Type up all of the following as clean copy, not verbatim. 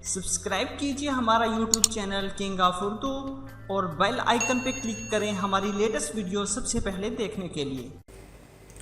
Subscribe कीजिए हमारा YouTube channel king of Urdu और बेल आइकन पर क्लिक करें हमारी लेटेस्ट वीडियो सबसे पहले देखने के लिए।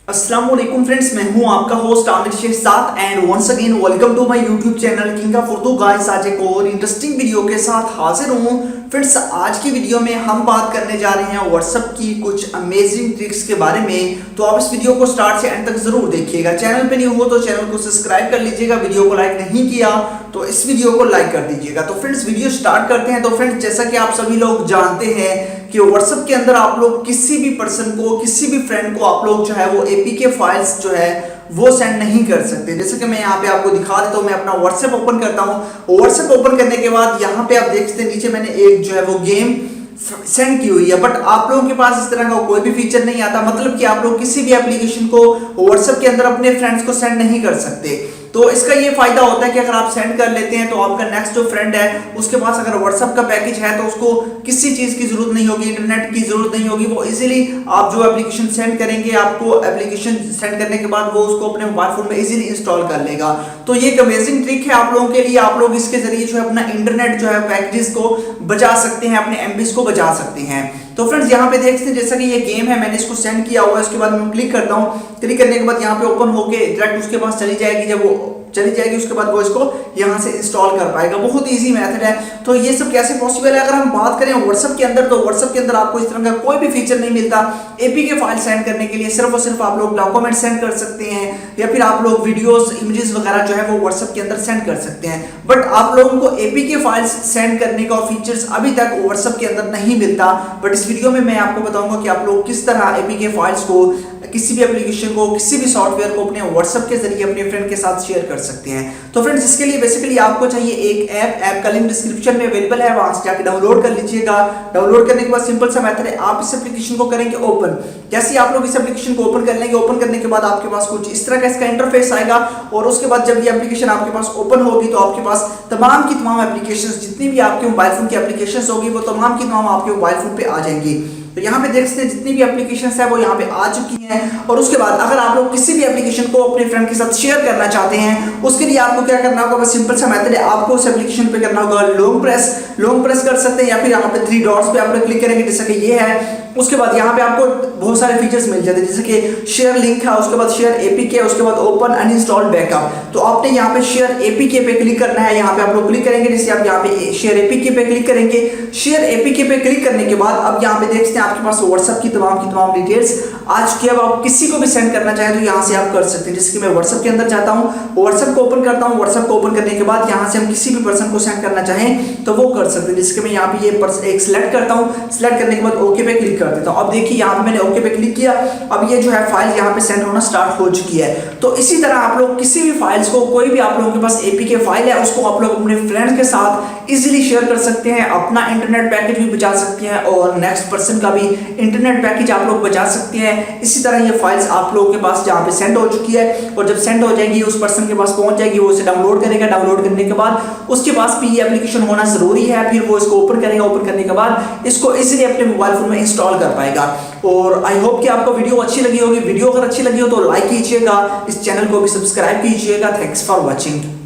अस्सलाम वालेकुम फ्रेंड्स, मैं हूं आपका होस्ट आमिर शेख साथ and once again welcome to my YouTube channel king of Urdu. Guys, आज एक और इंटरेस्टिंग वीडियो के साथ हाजिर हूं। फ्रेंड्स, आज की वीडियो में हम बात करने जा रहे हैं व्हाट्सएप की कुछ अमेजिंग ट्रिक्स के बारे में। तो आप इस वीडियो को स्टार्ट से एंड तक जरूर देखिएगा। चैनल पे न्यू हो तो चैनल को सब्सक्राइब कर लीजिएगा। वीडियो को लाइक नहीं किया तो इस वीडियो को लाइक कर दीजिएगा। तो फ्रेंड्स, वीडियो स्टार्ट करते हैं। तो फ्रेंड्स, जैसा कि आप सभी लोग जानते हैं कि व्हाट्सएप के अंदर आप लोग किसी भी पर्सन को, किसी भी फ्रेंड को आप लोग जो है वो एपीके फाइल्स जो है वो सेंड नहीं कर सकते। जैसे कि मैं यहाँ पे आपको दिखा देता हूँ। मैं अपना व्हाट्सएप ओपन करता हूँ। व्हाट्सएप ओपन करने के बाद यहाँ पे आप देख सकते हैं नीचे मैंने एक जो है वो गेम सेंड की हुई है, बट आप लोगों के पास इस तरह का कोई भी फीचर नहीं आता। मतलब कि आप लोग किसी भी एप्लीकेशन को व्हाट्सएप के अंदर अपने फ्रेंड्स को सेंड नहीं कर सकते। तो इसका ये फायदा होता है कि अगर आप सेंड कर लेते हैं तो आपका नेक्स्ट जो फ्रेंड है उसके पास अगर व्हाट्सएप का पैकेज है तो उसको किसी चीज की जरूरत नहीं होगी, इंटरनेट की जरूरत नहीं होगी। वो इजीली आप जो एप्लीकेशन सेंड करेंगे, आपको एप्लीकेशन सेंड करने के बाद वो उसको अपने मोबाइल फोन में इजीली इंस्टॉल कर लेगा। तो ये एक अमेजिंग ट्रिक है आप लोगों के लिए। आप लोग इसके जरिए जो है अपना इंटरनेट जो है पैकेजेस को बचा सकते हैं, अपने एमबीज को बचा सकते हैं। तो फ्रेंड्स, यहाँ पे देखते हैं जैसा कि ये गेम है, मैंने इसको सेंड किया हुआ है। उसके बाद मैं क्लिक करता हूँ। क्लिक करने के बाद यहाँ पे ओपन होके डायरेक्ट उसके पास चली जाएगी। जब वो चली जाएगी उसके बाद वो इसको यहाँ से इंस्टॉल कर पाएगा। बहुत इजी मेथड है। तो ये सब कैसे पॉसिबल है? अगर हम बात करें व्हाट्सएप के अंदर, तो व्हाट्सएप के अंदर आपको इस तरह का कोई भी फीचर नहीं मिलता एपीके फाइल सेंड करने के लिए। सिर्फ और सिर्फ आप लोग डॉक्यूमेंट सेंड कर सकते हैं या फिर आप लोग वीडियोस, इमेजेस वगैरह जो है वो व्हाट्सएप के अंदर सेंड कर सकते हैं। बट आप लोगों को एपीके फाइल्स सेंड करने का फीचर्स अभी तक व्हाट्सएप के अंदर नहीं मिलता। बट इस वीडियो में मैं आपको बताऊंगा कि आप लोग किस तरह एपीके फाइल्स को, किसी भी एप्लीकेशन को, किसी भी सॉफ्टवेयर को अपने व्हाट्सएप के जरिए अपने फ्रेंड के साथ शेयर कर सकते हैं। तो फ्रेंड्स, इसके लिए बेसिकली आपको चाहिए एक ऐप का लिंक डिस्क्रिप्शन में अवेलेबल है, वहां से जाकर डाउनलोड कर लीजिएगा। डाउनलोड करने के बाद सिंपल सा मेथड है, आप इस एप्लीकेशन को करेंगे ओपन। जैसे ही आप लोग इस एप्लीकेशन को ओपन कर लेंगे, ओपन करने के बाद आपके पास कुछ इस तरह का इसका इंटरफेस आएगा। और उसके बाद जब ये एप्लीकेशन आपके पास ओपन होगी तो आपके पास तमाम की तमाम एप्लीकेशंस, जितनी भी आपके मोबाइल फोन की एप्लीकेशंस होगी वो तमाम की तमाम आपके मोबाइल फोन पे आ जाएंगी। तो यहाँ पे देख सकते हैं जितनी भी एप्लीकेशंस है वो यहाँ पे आ चुकी हैं। और उसके बाद अगर आप लोग किसी भी एप्लीकेशन को अपने फ्रेंड के साथ शेयर करना चाहते हैं, उसके लिए आपको क्या करना होगा? बस सिंपल सा मेथड है, आपको उस एप्लीकेशन पे करना होगा लॉन्ग प्रेस कर सकते हैं या फिर यहाँ पे 3 डॉट्स पे आप लोग क्लिक करेंगे जैसे कि ये है। उसके बाद यहाँ पे आपको बहुत सारे फीचर्स मिल जाते हैं जैसे कि शेयर लिंक है, उसके बाद शेयर एपीके, उसके बाद ओपन अनइंस्टॉल बैकअप। तो आपने यहाँ पे शेयर एपीके पे क्लिक करना है। यहाँ पे आप लोग क्लिक करेंगे, जैसे आप यहाँ पे शेयर एपीके पे क्लिक करेंगे। शेयर एपीके पे क्लिक करने के बाद अब यहाँ पे देखते हैं आपके पास व्हाट्सएप की तमाम डिटेल्स आ चुकी है। अब आप किसी को भी सेंड करना चाहे तो यहाँ से आप कर सकते हैं। जैसे कि मैं व्हाट्सएप के अंदर जाता हूँ, व्हाट्सएप को ओपन करता हूँ। व्हाट्सएप को ओपन करने के बाद यहाँ से हम किसी भी पर्सन को सेंड करना चाहें तो वो कर सकते हैं। जैसे कि मैं यहाँ पे ये एक सिलेक्ट करता हूँ। सिलेक्ट करने के बाद ओके पे क्लिक कर देता हूँ। अब देखिए यहाँ पे मैंने ओके पे क्लिक किया। अब ये जो है फाइल यहाँ पे सेंड होना स्टार्ट हो चुकी है। तो इसी तरह आप लोग किसी भी फाइल्स को, कोई भी आप लोगों के पास एपीके फाइल है उसको आप लोग अपने फ्रेंड्स के साथ इजीली शेयर कर सकते हैं, अपना इंटरनेट पैकेज भी बचा सकते हैं और नेक्स्ट पर्सन का भी इंटरनेट पैकेज आप लोग बचा सकते हैं। इसी तरह ये फाइल्स आप लोगों के पास जहाँ पे सेंड हो चुकी है और जब सेंड हो जाएगी उस पर्सन के पास पहुंच जाएगी, वो उसे डाउनलोड करेगा। डाउनलोड करने के बाद उसके पास भी ये एप्लीकेशन होना जरूरी है। फिर वो इसको ओपन करेगा। ओपन करने के बाद इसको इजीली अपने मोबाइल फोन में इंस्टॉल कर पाएगा। और आई होप कि आपको वीडियो अच्छी लगी होगी। वीडियो अगर अच्छी लगी हो तो लाइक कीजिएगा, इस चैनल को भी सब्सक्राइब कीजिएगा। Thanks for watching.